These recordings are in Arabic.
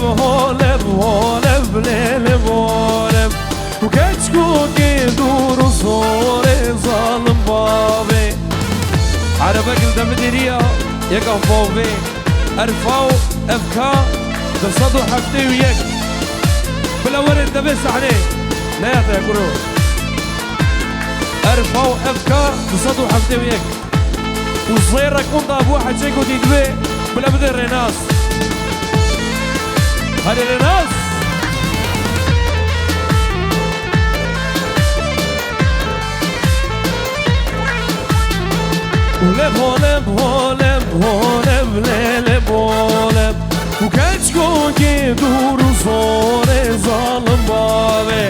هولب هولب ليل بولب وكتكوكي دور صور ظالم بابي عربك الدمدرية يقف بوبي أرفاو أفكا تصدو حفتي ويك بلا ورد دبس عليه لا يا كرو أرفاو أفكا تصدو حفتي ويك وصغيرك وضاب واحد شيك وتدبي بلا بدر ريناس هذا ريناس ولب هولب هولب هولب ليلب هولب وكتكوكي دور صور ظالم بابي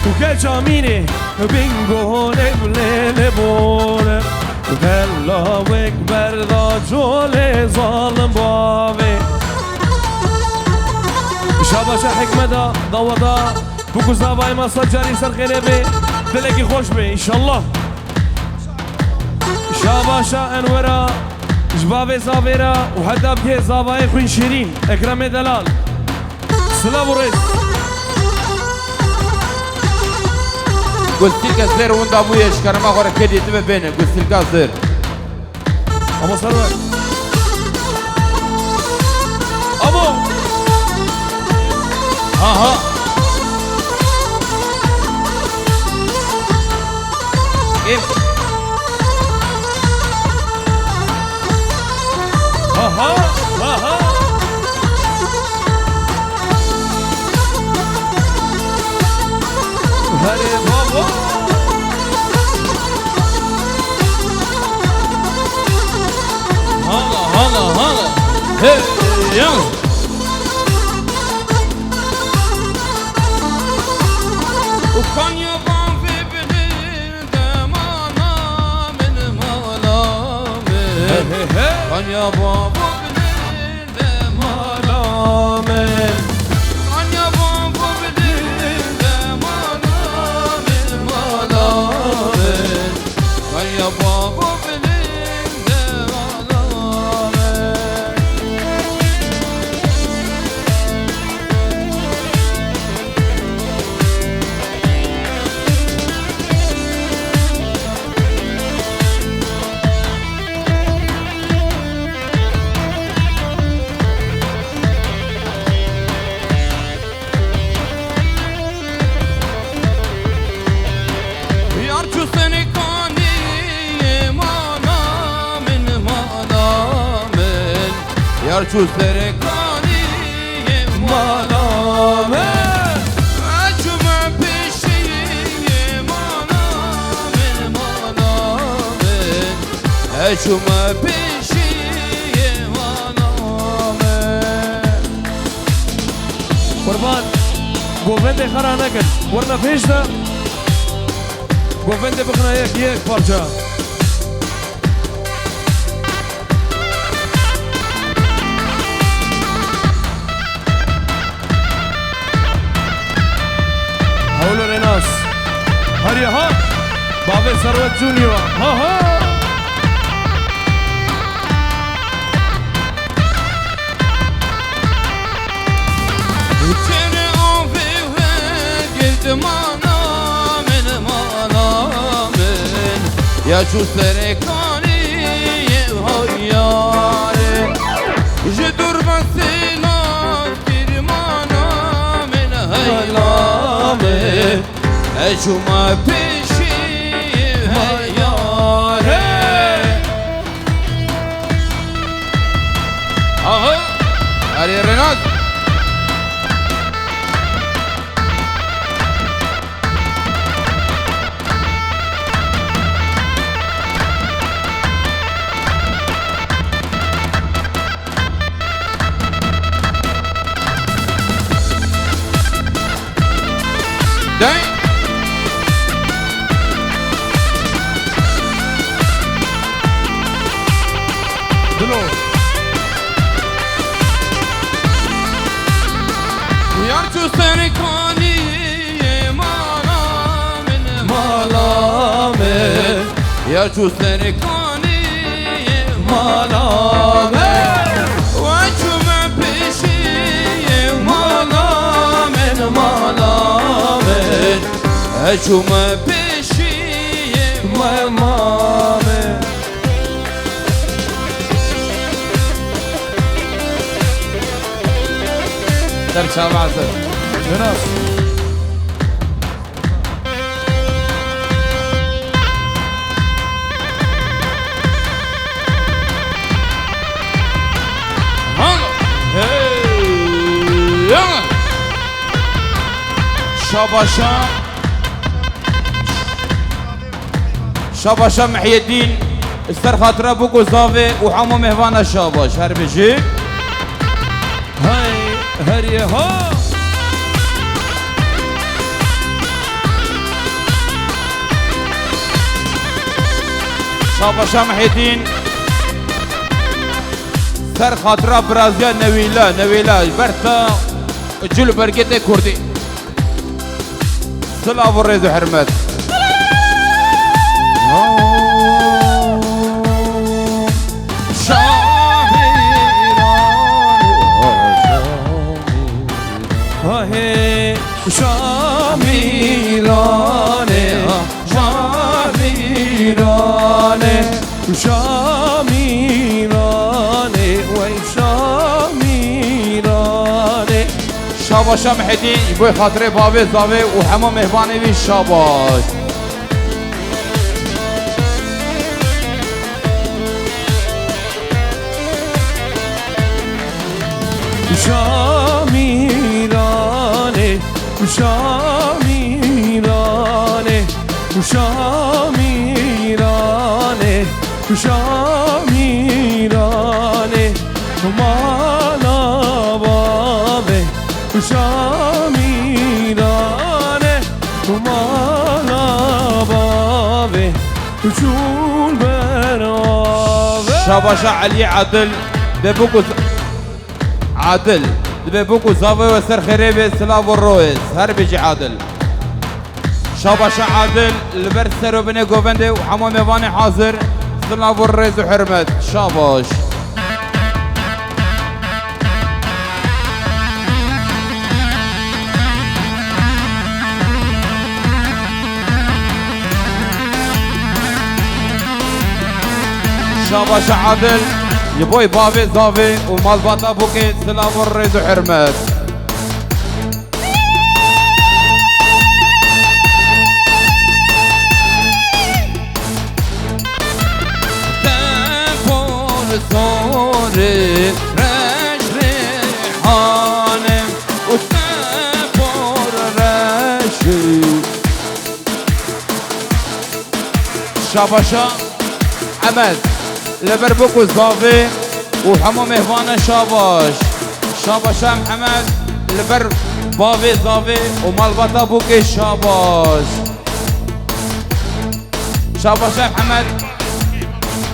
وكجاميني بينجو هولب ليلب هولب وهلا وكبر ذا جولي ظالم بابي شاباشا حكمة ضوضا بوكو زاباي ما صجاري سرخيني بي دلكي خوش بي إن شاء الله شاباشا انورا جبابي زابيرا وحدا بكي زاباي خوين شيرين اكرامي دلال سلام وريس قلت لك زير وندا بويش كرما غورا كدي تبه بينه قلت لك زير ابو ثروت ابو ها كيف ها هاري بابا هلا هي يلا وكان يبان في بلد مانا من مالا من كان يبان Yarçu serekani malame Acuma peşi malamen malamen Acuma peşi malamen قربان گوونده خرا نکن ورنه پیش ده گوونده بخنا یک پارچه هولو ريناس هاري ها بابي ثروت جونيور ها Seni afife girdim anamen malamen Ya şu serekani hayyare Je durmasına bir manamen haylame Ecuma peşi hayyare Aha Hadi Renat Dang! دلو Yarçu serekani malamen malamen Yarçu serekani malamen Vacuma peşi هجوم پیشی مامه در چه بعضه جناس شاباشا محي الدين استر خاطره بوكو زافي وحمو مهوانا شاباش هر بيجي هاي هريه ها شاباشا محي الدين استر خاطره برازيا نويلا برتا جلو برقيتي كردي صلاة والريز وحرمت شامیرانه وی شامیرانه شاباشا محدين بوي خاطري بابي زاوي وحمو مهباني بي شاباش شامیرانه شامیرانه شامیرانه شامیرانه مالا بابه شامیرانه مالا بابه جون براوه شاباشا علي عادل ببوكو عادل ببوكو زاوي وسر خريبي سلاف والرويز هر بيجي عادل شاباشا عادل البرسر وبني جوفندي وحمو ميفاني حاضر سلاف والريز وحرمت شاباش شاباشا عادل يبوي بابي زافي ومال باتا بوكي سلام والريز وحرمت تنفون صوري رش ريحانم وتنفور رشي شاباشا حمد لبربوكو زافي وحمو مهوانا شاباش شاباشا محمد لبر بافي زافي ومالباتا بوكي شاباش شاباشا محمد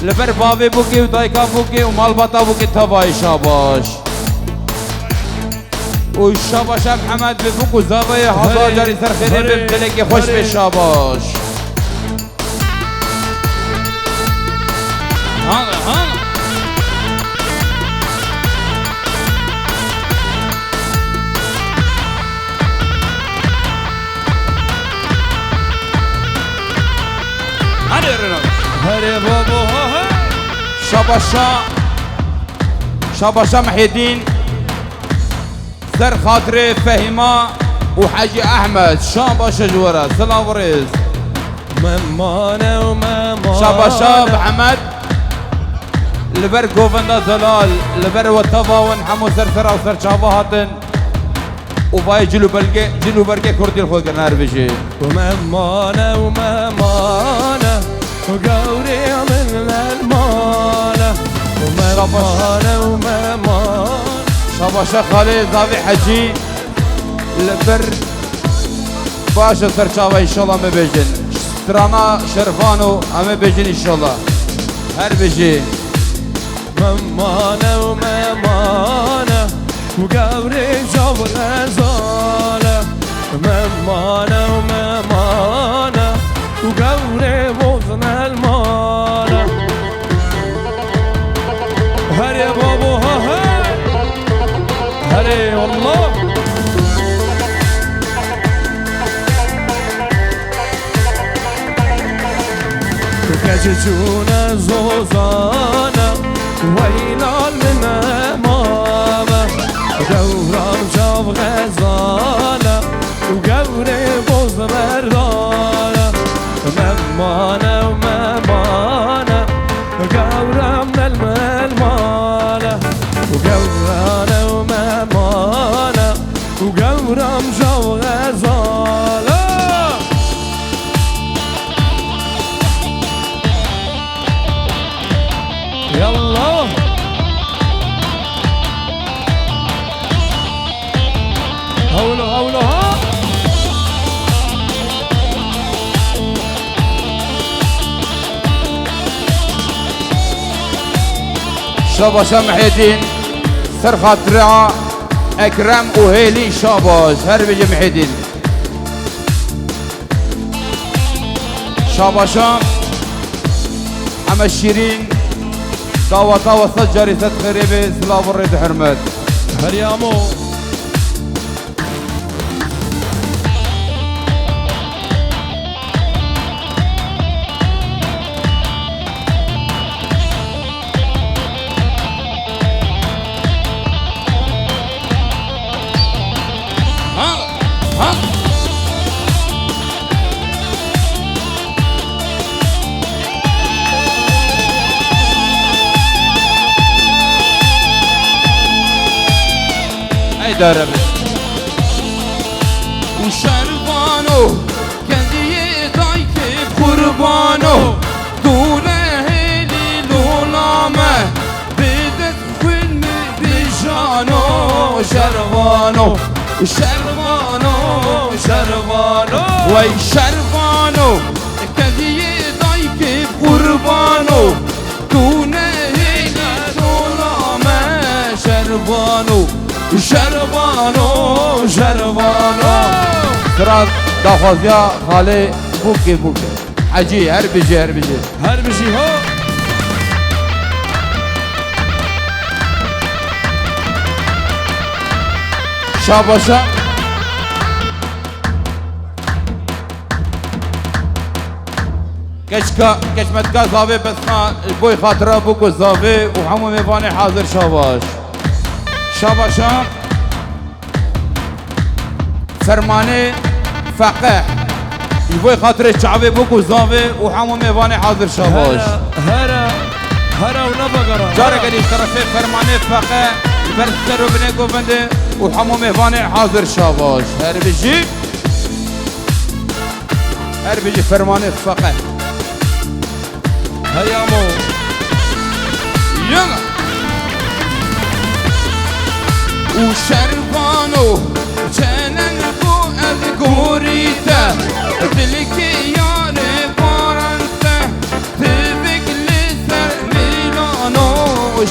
لبر بافي بوكي ودايكا بوكي ومالباتا بوكي تباي شاباش والشاباشا محمد ببوكو زافي هزار جاري سرخيري ببدلكي خوش بشاباش هذا هري بابا شاباشا محي الدين سر خاطري فهيمة وحاجي احمد شاباشا جورا سلام وريز ممانا وممانا شاباشا محمد لبر جوفندا زلال لبر وطفا ونحمو سرسرا وسر شابا هاتن وباي جلو برقي كردي الخوة قرنار بشي وممانا وممانا وقوري من المانا وممانا وممانا شاباشا خالد زافي حجي لبر باشا سر شابا ان شاء الله مبيجن ترانا شرفانو امي بيجن ان شاء الله هر بيجي ممانا وممانا وقوري جبر زالة ممانا وممانا وقوري بوزن المانا هري يا بابو هري والله خججون زوزانا ويلال من امامه دورم جاب غزاله وقوري بوز مردانه ممانه وممانه قورم للملمانه وقورانه وممانه وقورم جاب غزاله يلا هولو هولو ها شاباشا محي الدين سرخة درعا اكرم وهيلي شاباش هر بيجي محي الدين شاباشا حمى الشيرين طاوة طاوة سجري ست خريبي سلاف الريد حرمت هريامو اي دارب وشربانو كندي دايك قربانو دوله هيلي لولامه بدت كل بجانو شربانو شربانو شربانو وي شربانو كندي دايك قربانو دوله هيلي لولامه شربانو شربانو شربانو ترى دافازيا خالي بوكي بوكي حجي هر بيجي هر بيجي هر بشي هو شاباشا كشكا كشمتكا زاوي بسنا بوي خاطره بوكو زاوي وحمو ميفاني حاضر شاباش شاباشا فرمانه فقه يبوي خاطر الشعبي بوكو زاوي وحمو ميفاني حاضر شاباش هرا ونبقرة جارك اللي اشترفه فرمانه فقه برسر وبنيكو بنده وحمو ميفاني حاضر شاباش هر بيجي فرمانه فقه هيا مو يلا وشربانو جنن بو اذكوريته دلكي ياري بارنته تبك لسر ميلانو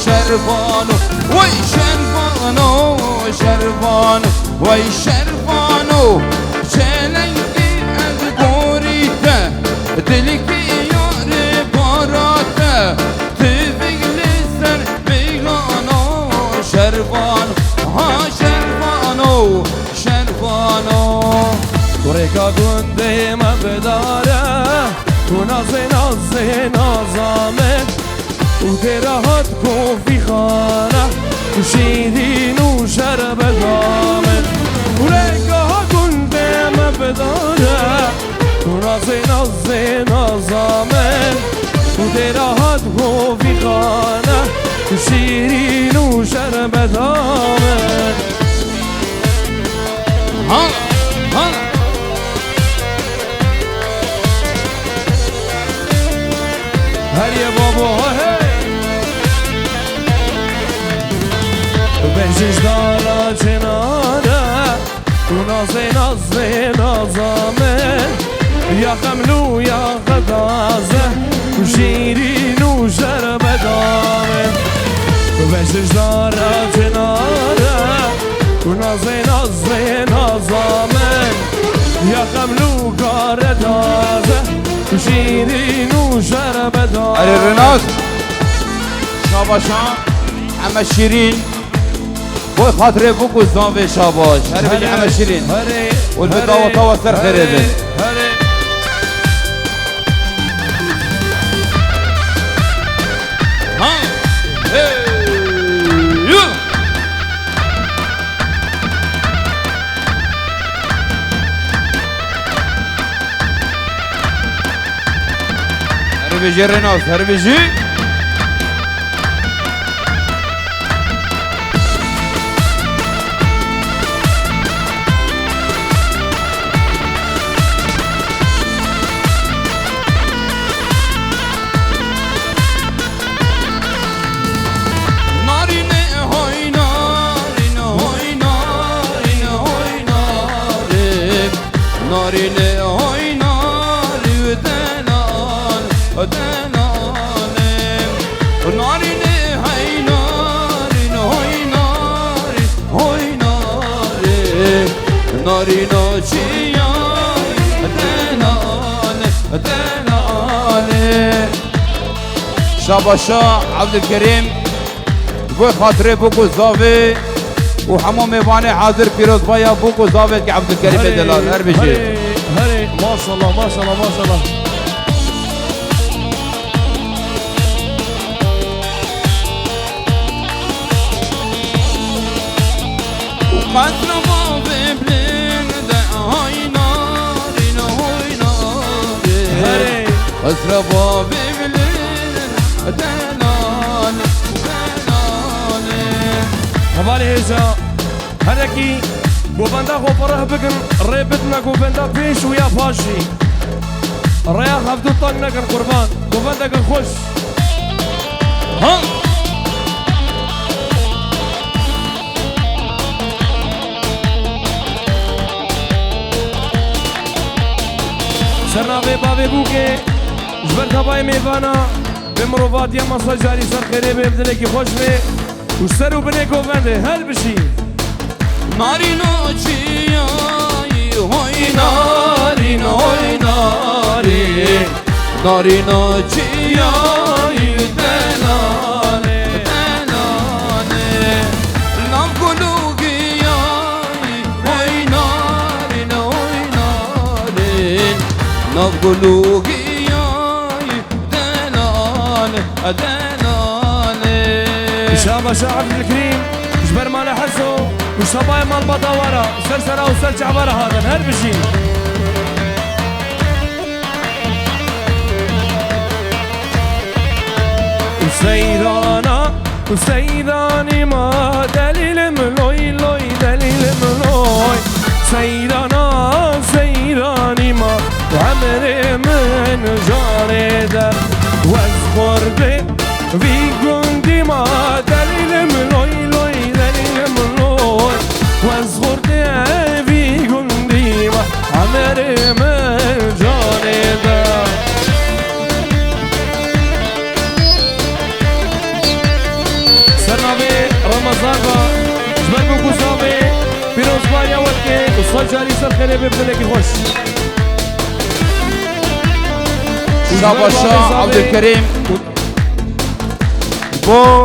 شربانو وي شربانو شربانو وي شربانو جنن اذكوريته دلكي ياري بارنته تبك لسر ميلانو شربانو ها شرفانو شرفانو وريكا گنده ما بداره تو نازه نازامه و تراحت کن فی خانه و شیرین و شرب دامه وريكا گنده ما بداره تو نازه نازامه و تراحت کن فی خانه و شیرین و شرب دامه هر یه بابا بهشش دارا چنانه تو نازه نازامه یا خملو یا غدازه و شیرین و شرب دامه بهشش دارا چنانه تو نازه نازامه یا خملو کار تازه و شیرین و شرب دامه علي الرناس شاباشان اما شيرين بوي خاطري بوكو زانفي شاباش هري بيجي اما شيرين والبداوة طوى سر خريبن بيجي ريناس هر بيجي نارين هوي ناري ودلال ودلالم نارين هاي نارين هوي ناري هوي ناري نارين شيا دلال دلال شاباشا عبد الكريم بو خاطري بوكو زافي وحمو ميواني حاضر فيروز بايا بوكو زافت عبد الكريم دلال هر بيجي هري ما شاء الله ما شاء الله ما شاء الله وقدر ما ببلين ده هاي ناري هاي ناري هري قدر ما ببلين دلال دلال هبالي هجا هركي گوبنده خو پره بگن ری بدنا گوبنده پیش و یا پاشی ریا هفدو تانگ نکن قربان گوبنده کن خوش ها سرناوی باوی بوکه جبر تبای میوانا به مروفات یا مساجاری سر خیره به بدله کی خوش به و سر و بنه گوبنده هل بشی نارينو چياي هوي نارين هوي نارين نارينو چياي دلال دلال نقولوغي هوي نارين هوي نارين نقولوغي دلال دلال شابه شعب الكريم جبر مال حسو وشبايا مال بطاورة سرسرة وسرچ عبارة هذا هل بشي وسيدانا وسيداني ما دليل ملوي لوي دليل ملوي سيدانا سيداني ما وعمري من جاري در واذكر بي في قندي ما دليل ملوي لوي دليل ملوي واذكر في قندي ما عمري من جاري در سرناوي رمضان با جبر بوكو صافي بيروز باريا وكي وصل جاري سر خيري ببدلكي خوش شاباشا عبد الكريم بو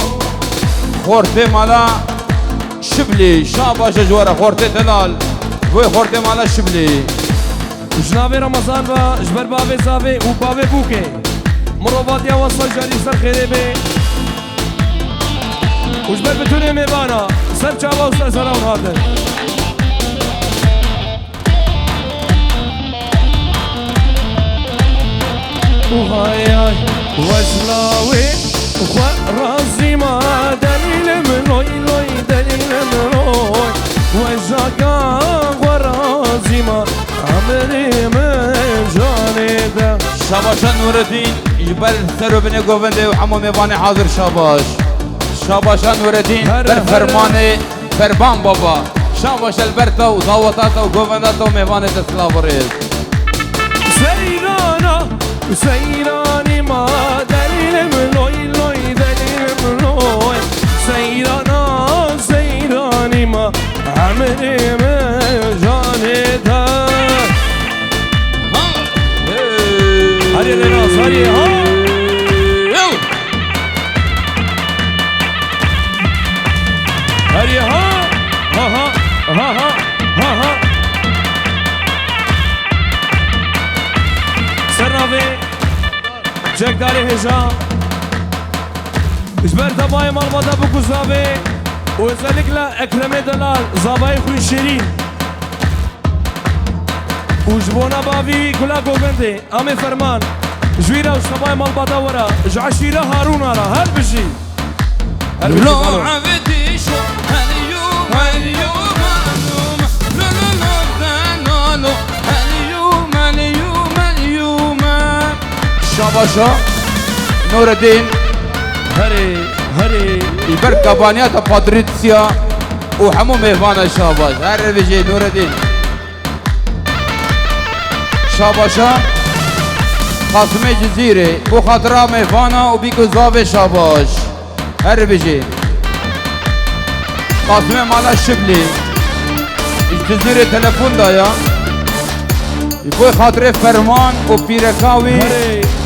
خورتي مالا شبلي شاباشا جوارا خورتي دلال بو خورتي مالا شبلي جنابي رمضان با جبر بابي صافي وبابي بوكي مروبات يا وصل جاري سر خيري بي وجبر بتوني ميبانا سر چاوا وسر سراون هذا وهاي هاي وجلاوي ورازي ما دليل منوي لوي دليل منوي وجاكا ورازي ما عمري من جاني ده شاباشا نور الدين جبل سرو بني قوفندي وحمو ميباني حاضر شاباش شاباشا نور الدين بر فرماني فربان بابا شاباش البرتا وضاوطاتا وقوفنداتا وميباني تسلاف الرئيس سيرانا سيراني ما دليل ملوي لوي دليل ملوي سيرانا سيراني ما عمري من جاني ده هاري لناس هاري ها هاري ها ها ها ها ها ها ها سرناوي جاك داري هجا اجبر تباي مال مادا بكو زابي وذلك لا اكرمي دلال زاباي خوي شيرين وجبونا بافي كلا قوبندي امي فرمان جويرة وشباي مال بدورة جعشيرة هارون را هل بجي لو عبدي شو هاليوم هاليوم لا لا لا لا هاليوم هاليوم هاليوم شاباشا نور الدين هري يبرك بانيات باتريسيا وحمو ميفانا شاباش هر بيجي نور الدين شاباشا قاسمي جزيرة وخاطرة ميفانا وبيكو زافي شاباش هر بيجي قاسمي مالا الشبلي جزيرة تلفون دايا يبوي خاطري فرمان وبيركاوي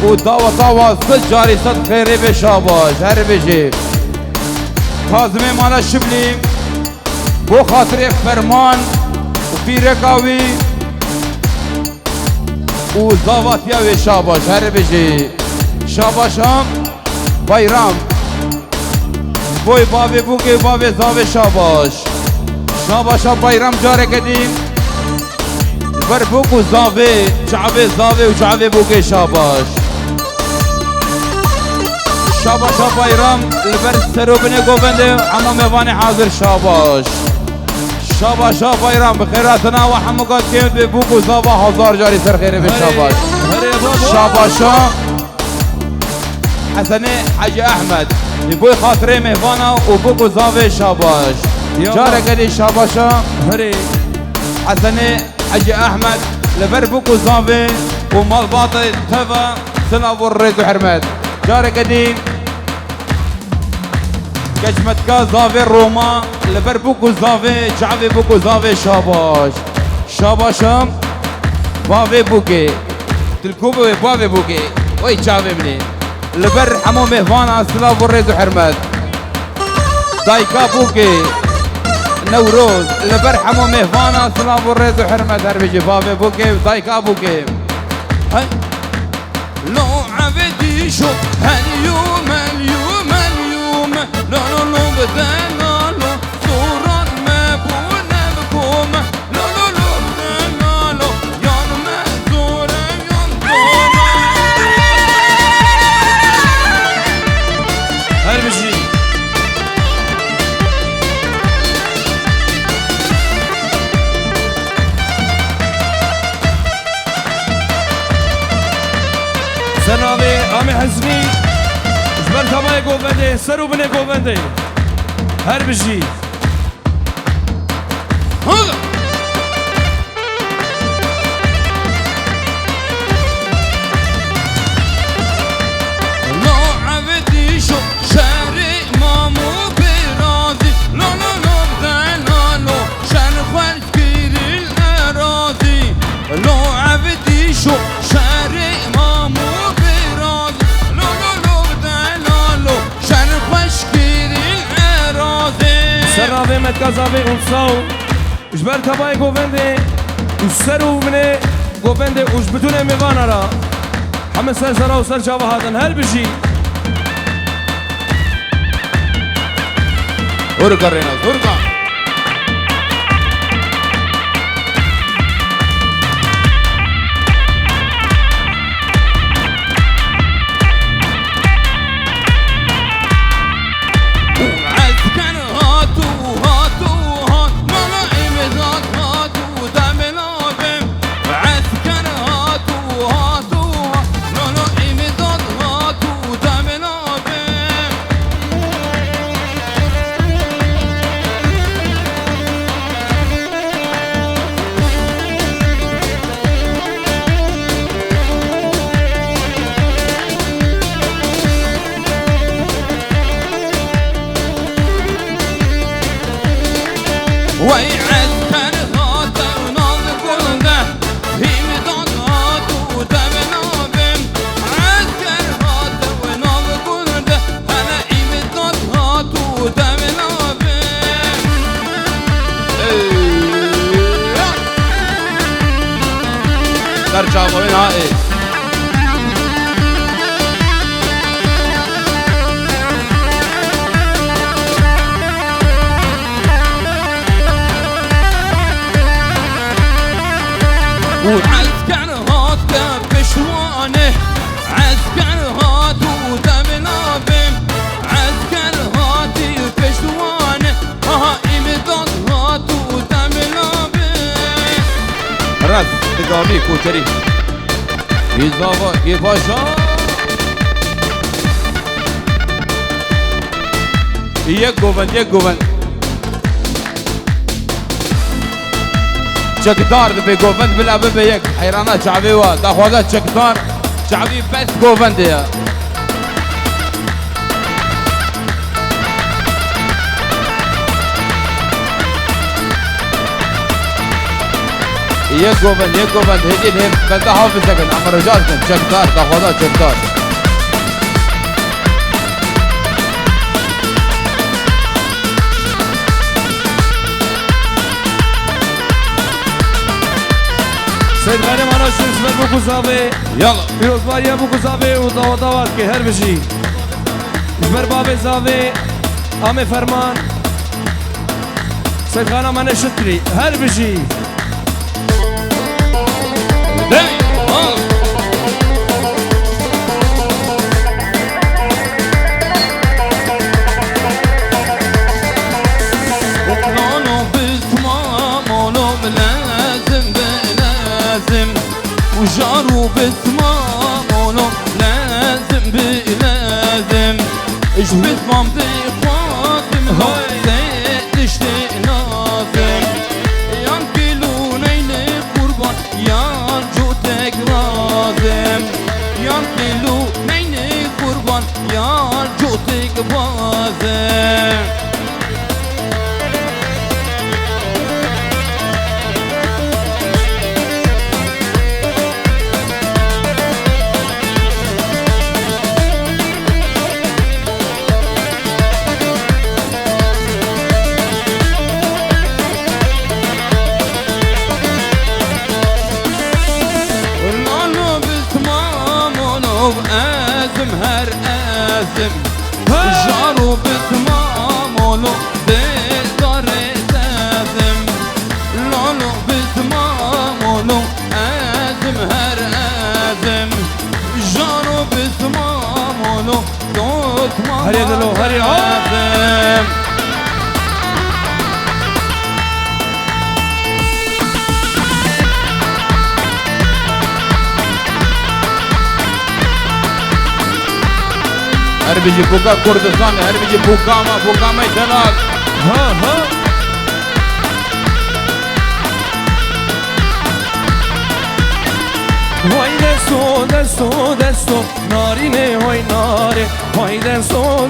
وداوا صد جاري صد خيري بشاباش هر بيجي قاسمي مالا الشبلي بو خاطري فرمان وبيركاوي وزاوات ياوي شاباش هر بيجي شاباشام بايرام بوي بابي بوكي بابي زاوي شاباش شاباشا بايرام جاري قديم بر بوكو زاوي شعبي زاوي وشعبي بوكي شاباش شاباشا بايرام البر سروبني قوبندي عمو ميواني حاضر شاباش شاباشا بايرام بخيراتنا وحمو قد كيم ببوكو زاوا هزار جاري سر خيري بالشاباش شاباشا حسني حاجي احمد يبوي خاطري مهوانا وبوكو زاوي شاباش جاري قدي شاباشا حسني حاجي احمد لبر بوكو زاوي ومال باطل تفا سنة والريد وحرمت جاري قدي كشمتكا زافي روما لبر بوكو زافي شعبي بوكو زافي شاباش شاباشا بافي بوكي تلكوبي بافي بوكي وي شعبي مني لبر حمو مهوانا سلاف والريز وحرمت دايكا بوكي نوروز لبر حمو مهوانا سلاف والريز وحرمت هربيجي بافي بوكي دايكا بوكي هاي لو عبدي شو هاليوم هاليوم هاليوم لا لا لا بدنا له صورة مبونة بكم لا لا لا بدنا له يان مهزورة يان طورة هل بجي سنابي عمي حزني جبر تباي قوبندي سرو بني قوبندي هر بجي هذا لو عبدي شو شاري مامو برازي لا لا لا بدنا له شرخ والكير الأراضي لو عبدي شو شاري مامو برازي لا لا لا بدنا له شرخ والكير الأراضي سنابي متكازابي انصاو جبر تباي قوبندي وسرو بني قوبندي وجبتوني ميفانا را حمد سرسرا وسر جاوا هادن هل بجي هرقا ريناز هرقا عسكر هاتو هاتو هات مالا إمداد هاتو دامنا بهم عسكر هاتو هاتو مالا إمداد هاتو دامنا بهم وي عسكر هاتو ناظ كلده إمداد هاتو دامنا بهم عسكر هاتو ناظ كلده أنا إمداد هاتو دامنا بهم ترجع وين هاي وعسكر هاتك بشوانه دقامي كوتري يزافا يفاشا يك جوفن چکدار به گووند بلا به یک حیرانات شعبی و داخوازات چکدار شعبی بس گووند یا یک گووند هدین هم بنده حافظ کن امر رجال کن چکدار داخوازات چکدار سید غنی مانا شرس بر بکوزاوه یلا پیروزباریا بکوزاوه و داوات که هر بشی جبر باب زاوه آم فرمان سید غنی مانا شتری هر بشی وجارو بتمامونو لازم بلازم اجبت مام بخواتم تشتي نازم يان كيلو نيني قربان يان جوتك رازم يان كيلو نيني قربان يان جوتك بازم هر أزم جارو بتمامونو بدار تازم لولو بتمامونو أزم هر أزم جارو بتمامونو دوت ما هري دلو هري أزم هر بيجي بوكا كردستان هر بيجي بوكا ما يتنال ها وای دستو نارینه وای ناره وای دستو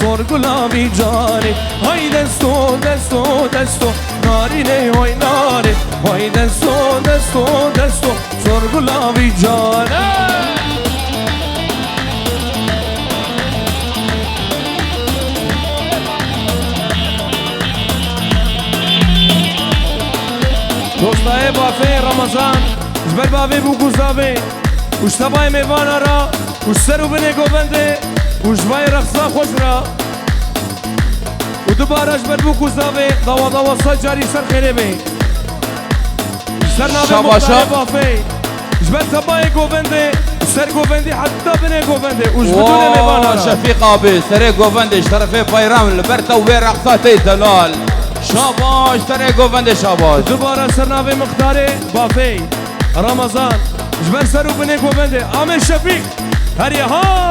سر گلابی جاره وای دستو نارینه وای ناره وای دستو سر گلابی جاره دوستای بافه رمضان جبر بافه بوگوزاوه وش تبای میوانه را وش سر و بنه گوونده وش بای رقصا خوش را و دوباره جبر بوگوزاوه دوا سجاری سر خیره بی سر نابه مختار بافه جبر تبای گوونده سر گوونده حتی بنه گوونده وش بدون میوانه را شفیق آبی سر گوونده اشترفه پایرام لبرتا و رقصا تیتلال شاباش تره گوونده شاباش دوباره سرناوه مختاره بافی رمضان جبر سرو بنه گوونده عامر شفیق هریا ها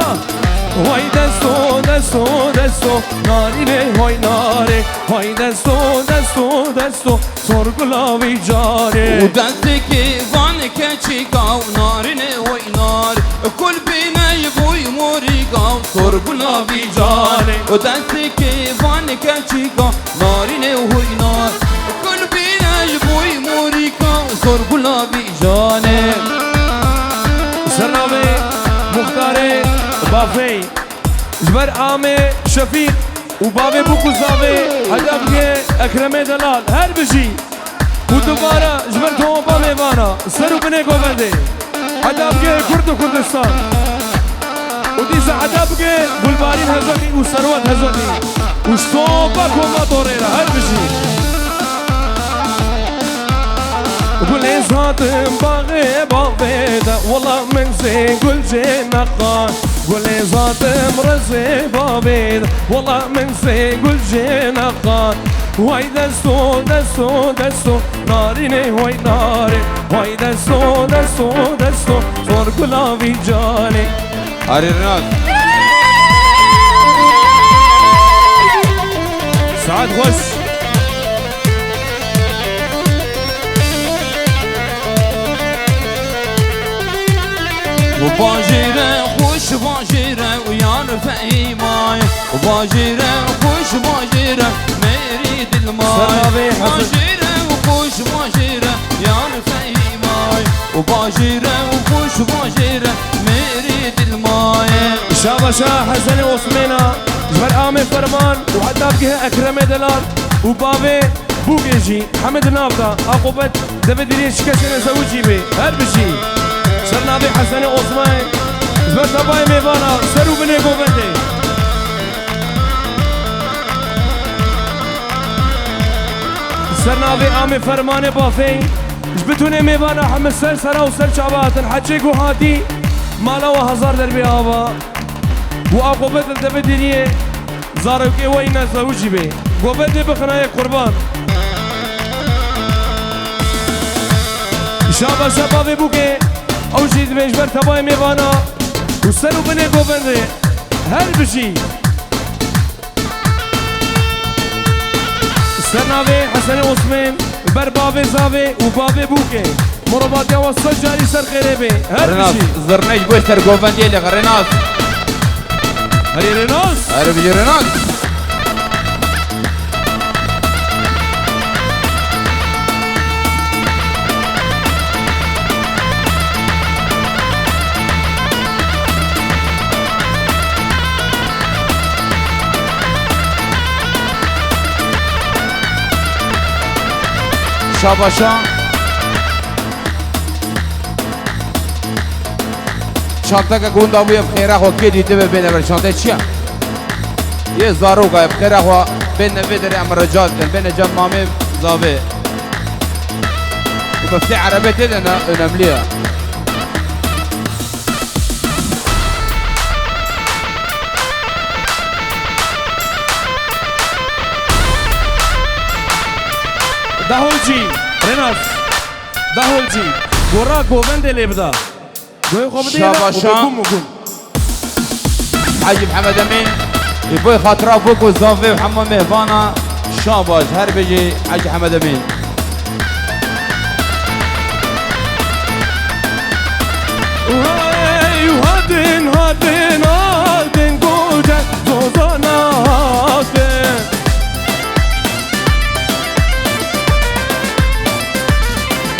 وای دستو نارینه وای ناره وای دستو سر گلاوی جاره و دستی که وانه که چی گاو نارینه وای نار کل بینه بوی موری گاو سر گلاوی جاره و دستی که وانه که چی گاو نارینه وای نار کل بینه بوی موری گاو سر گلاوی جانه سرناوه مختاره بافی جبر عامر شفیق و بابی بوکوزاوه هدف که اکرمه دلال هر بجی و دوباره جبر تو با میوانا سرو بنه گوونده هدف که کرد و کردستان و دیسه هدف که گلبارین هزاقی و سروت هزاقی و شتوبا کما طوریره هر بجی قول زاتم باغي بابيدا والله من زي قول جينا قان قول زاتم رزي بابيدا والله من زي قول جينا قان واي دستو نارینه وای ناره وای دستو دستو دستو زور گلاوی جانه هاري رناس سعد خوش وباجيره خوش باجيره ويا فهيماي وباجيره خوش باجيره مريد الماي باجيره وخوش باجيره يا فهيماي وباجيره وخوش باجيره مريد الماي شابشا حسن عثمانه جبر عامر فرمان وحتى بقى اكرم دلال وبابي بوجي حمد نافذه عقوبه دبدري شكشنا زوجي به هر بشي سرنابي حسن عثمان جبر تباي ميوانا سرو بني گوبنده سرنابي عامر فرمان بافي جبتوني ميوانا حمد سر سرا وسر شعبات حجي قهاتي مالا وهزار دربي آبا وعقوبة الدبدري زاروكي وينا زوجي به قوبنده بخنايا قربان شابا شبابي بوكي او جيد مجبر تباي ميوانا وسرو بني قوبنده هر بشي سرناوي حسن عثمان بربابي زاوي وبابي بوكي مرباطيا وصل جاري سر خيريبي هر رناس بشي زرنيش بوستر قوفندي لك رناس هري رينوس هاري بيجي رناس شاباشا شانتك كون دابويا بخير اخو كيدي تبي بين برشانتي تشيا يا زاروكا بخير اخو بين بدري ام رجال بين جم مامي زابي وبفتح عربيتي انا مليها دهولجي ريناس دهولجي ورا قوبنده ليبدا قوي خوبدي شاباشا حاجي محمد امين يبوي خاطره فوق وزافي وحمام مهبانا شاباش هر بيجي حاجي محمد امين هادين هادين هادين قوجة زوزانا هادين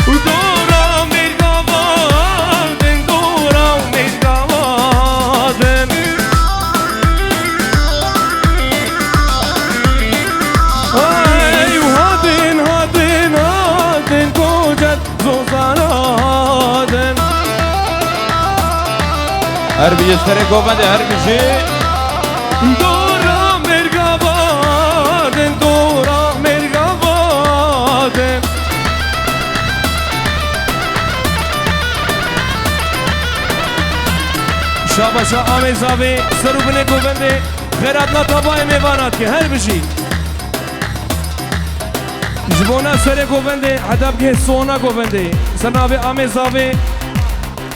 ودورا ميرقابادين دورا ميرقابادين هادين هادين هادين قوجة زوزانا هادين هر بيجي سري قوفندي هر بيجي دورا ميرقابادين دورا ميرقابادين شاباشا آمي زاوي سرو بني گوبنده خيراتنا طباي ميوانات كي هر بشي جبونا سري گوبنده حدب كي سونا گوبنده سناوي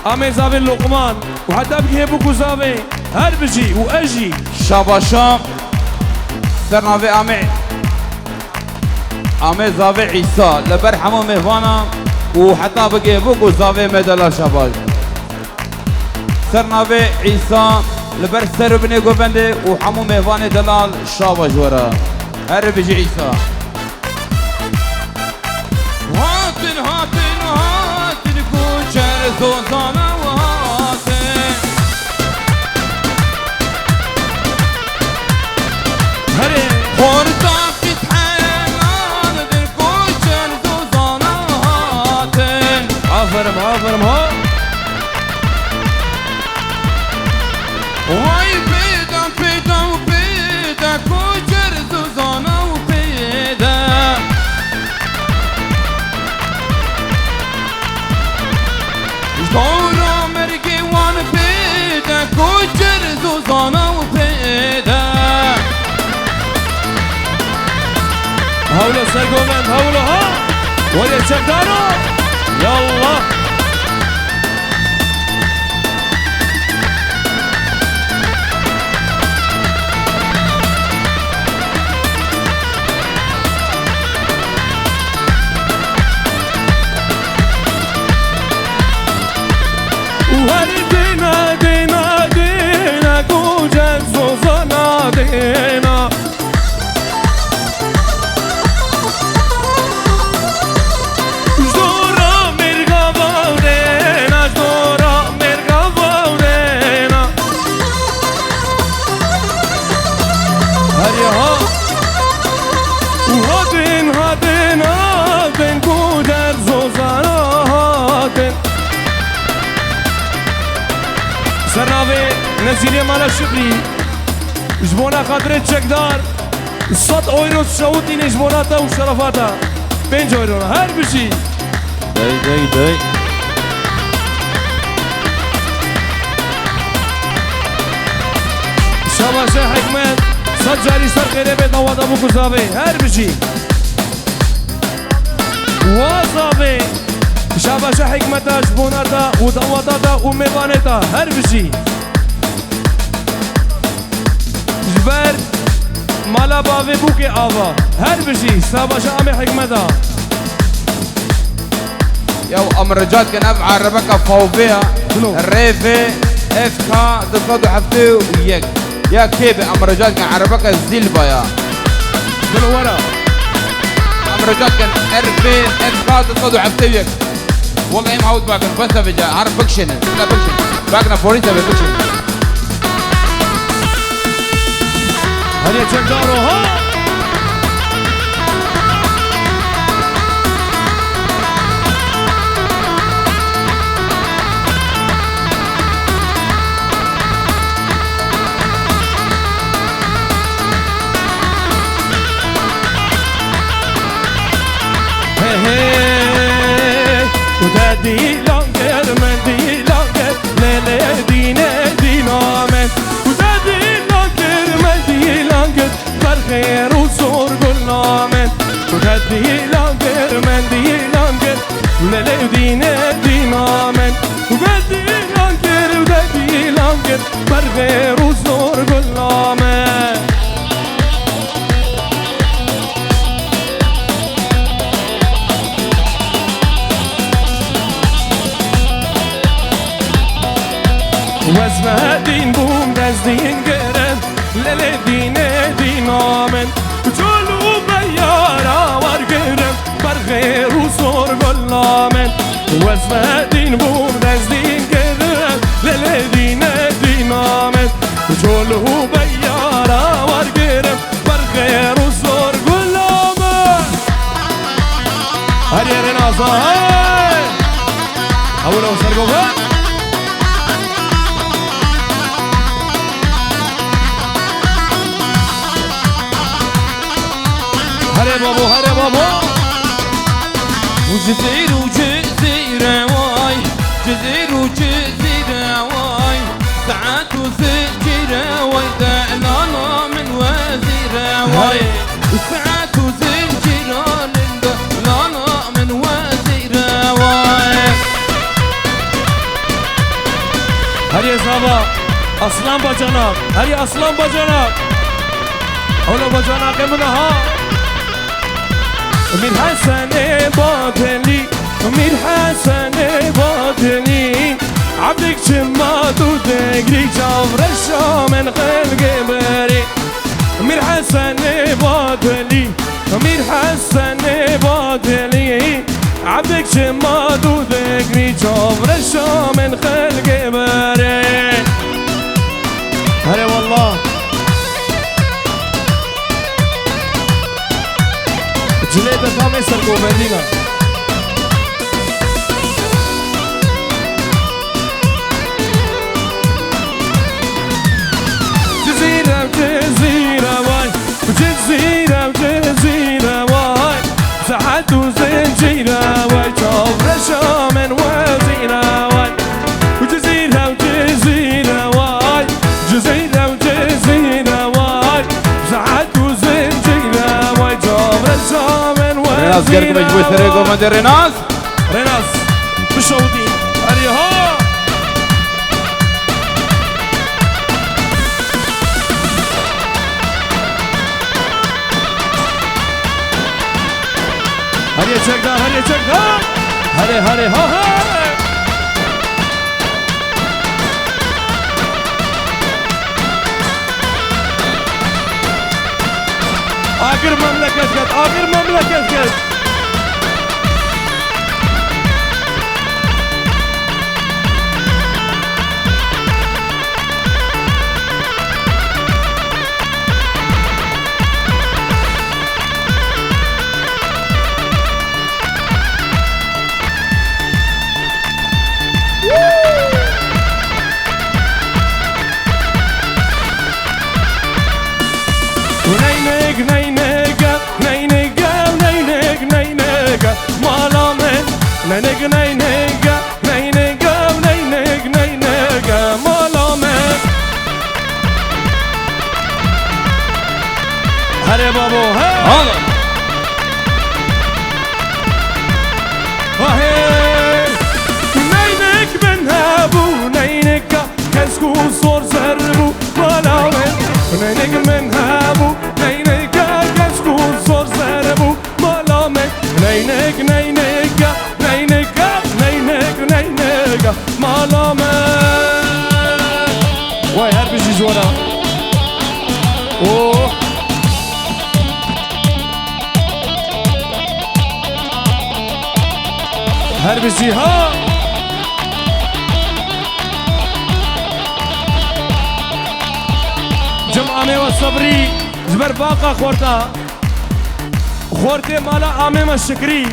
آمي زاوي لقمان وحدب كي بوكو زاوي هر بشي واجي شاباشا سرنافي امي زاوي عيسى لبر حمو مهوانا وحتى بقي بوكو زاوي مدلا شاباش سرنافي عيسى لبر سر بني قوفندي وحمو مهواني دلال شاباش ورا هر بيجي عيسى هاتن هاتن هاتن كوشر زوزانا وهاتن هري خورتاك تتحنان در كوشر زوزانا وهاتن عافرم ها واي بيدا بيدا وبيدا كوشر زوزانا وبيدا دورا مرقي وانا بيدا كوشر زوزانا وبيدا هولو سر گوبند هولو ها ويا شكدارو يلا وهدينا دينا دينا كوجة زوزنا دينا جدورا مرغبا ودينا جدورا مرغبا ودينا هريها وهدين هدين هدين كوجة زوزنا هدين سرناوي نزيلي مالا شكري جبونا خاطر تشكدار 100 اورو تشوتي نجبوناتا وشرفاتا 5 اورو هر بشي داي شاباش حكمت 100 جاري سر خيري بيت نواد ابو كوزافي هر بشي وازافي شاباش حكمتا جبوناتا ودواتاتا وميبانتا هر بشي جبر مالا باوی بوکی آوا هر بشی ساباشا امی حکمتا يو امرجات كان افعى ربكة فوفيها الريفي اف كا تصدو حفتو وياك يا كيبي امرجات كان عربكة الزلبة يا دلو ورا امرجات كان ارفي اف كا تصدو حفتو وياك والله ايه معود باكن بس بجا عارف بكشن لا بكشن باكنا بوريسا بكشن هل يتشكدارو ها ودادي لانجر من دي لانجر ليلة دينا دينا من ودادي لانجر من دي لانجر بالخير وصور قلنا من ودادي لانجر من دي لانجر ليلة دينا دينا من ودادي لانجر بالخير وصور قلنا من واسمها دين بوم داز دين قرن للي دين دين آمن جلو بيارا ورقرن برغير وصور قلنا من واسمها دين بوم داز دين قرن للي دين دين آمن جلو بيارا ورقرن برغير وصور قلنا من هريا رنازا هاي أولا وسرقوا بها هري بابو هري بابو وجزير وجزيرة واي جزير وجزيرة واي ساعات وزنجيرة واي دعلانا من وزيرة واي ساعات وزنجيرة دعلانا من وزيرة واي هري صابا أصلان بجناك هري أصلان بجناك أولا بجناك منها من حسن باطلي من حسن باطلي عبدك شمات وتجري جبر الشام خلق بري من حسن باطلي من حسن باطلي عبدك شمات وتجري جبر الشام خلق بري هلا والله جليبة كامل سرقوا مدينة جزيرة جزيرة واي جزيرة جزيرة واي ساعات وزنجيرة واي جبر الشام وزيرة واي وجزيرة جزيرة واي جزيرة وجزيرة واي ساعات وزنجيرة واي جبر الشام ريناس قالك مجبوي سريقو مدير ريناس ريناس بشودي هري ها هري چک دا هري چک دا هري هري ها ها آخر مملكت قد آخر مملكت قد نينك نينك نينك نينك نينك مالامن نينك نينك نينك نينك نينك مالامن هري بابو هلا هاي نينك بنهابو نينك كسكو صور زربو مالامن نينك منهابو نينك كسكو صور زربو مالامن نينك نينك نينك نينك نينك مالامن واي هربشي جورا اوه هربشي ها جمعامي والصبري جبر باقا خورتا خورتي مالا عامي ما الشكري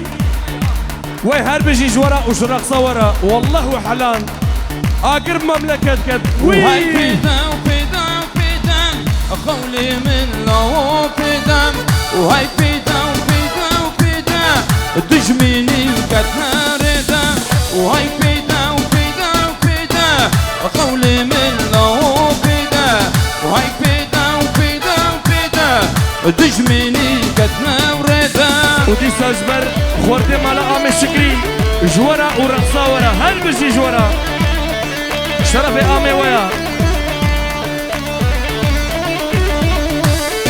وي هر بيجي جورا وش رقصة ورا والله وحلان آقر مملكة كد وهاي بيدام بيدام بيدام قولي من لو بيدام وهاي بيدام بيدام بيدام دجميني كتهاردا وهاي بيدام بيدام بيدام قولي من لو بيدام وهاي بيدام بيدام بيدام دجميني كتهاردا ودي ساجبر خورتي مالا عامي الشكري جورا ورقصة ورا هر بيجي جورا شرف عامي ويا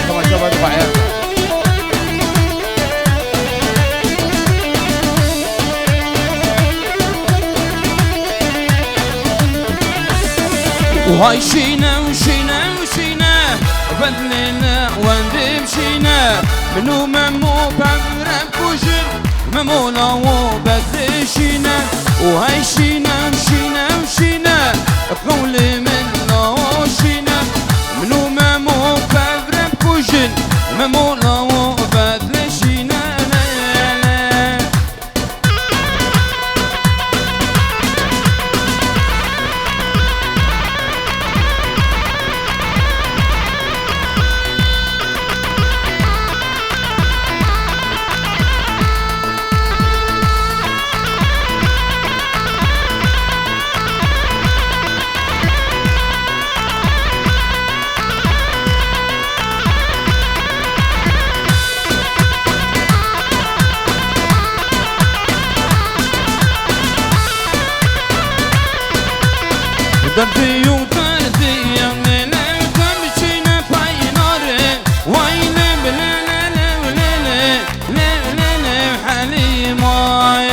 طبعا شباب بعير وهاي شينا وشينا وشينا بدلنا وندم شينا منو ممو بمرم كوجر ممو لاو بدل شينا وهاي شينا وشينا وشينا قولي من لاو شينا منو ممو بمرم كوجر ممو لاو بدل شينا دردي وطردي يا منينا وتمشينا بايناري ويلي بليلي وليلي ليلي وحالي ماي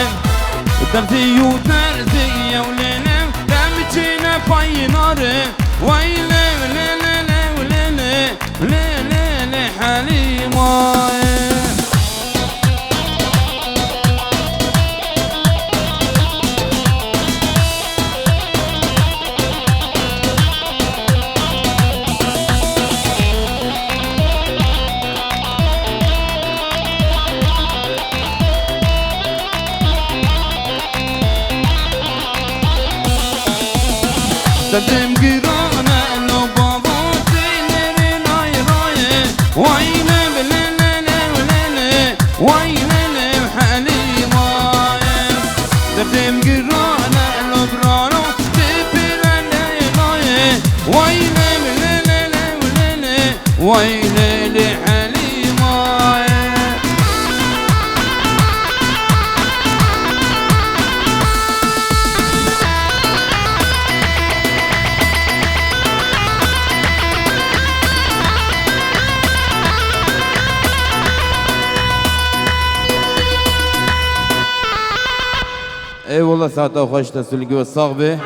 دردي وطردي يا وليلي وتمشينا بايناري ويلي بليلي وليلي ليلي حالي ماي تدم قرانا لو بابا تيني راي راي ويلي بليلي وليلي ويلي وحالي ماي تدم قرانا لو برانو تبلاني راي ويلي بليلي وليلي ويلي حالي ماي الله ساعته خوش تسلقي والصاغبه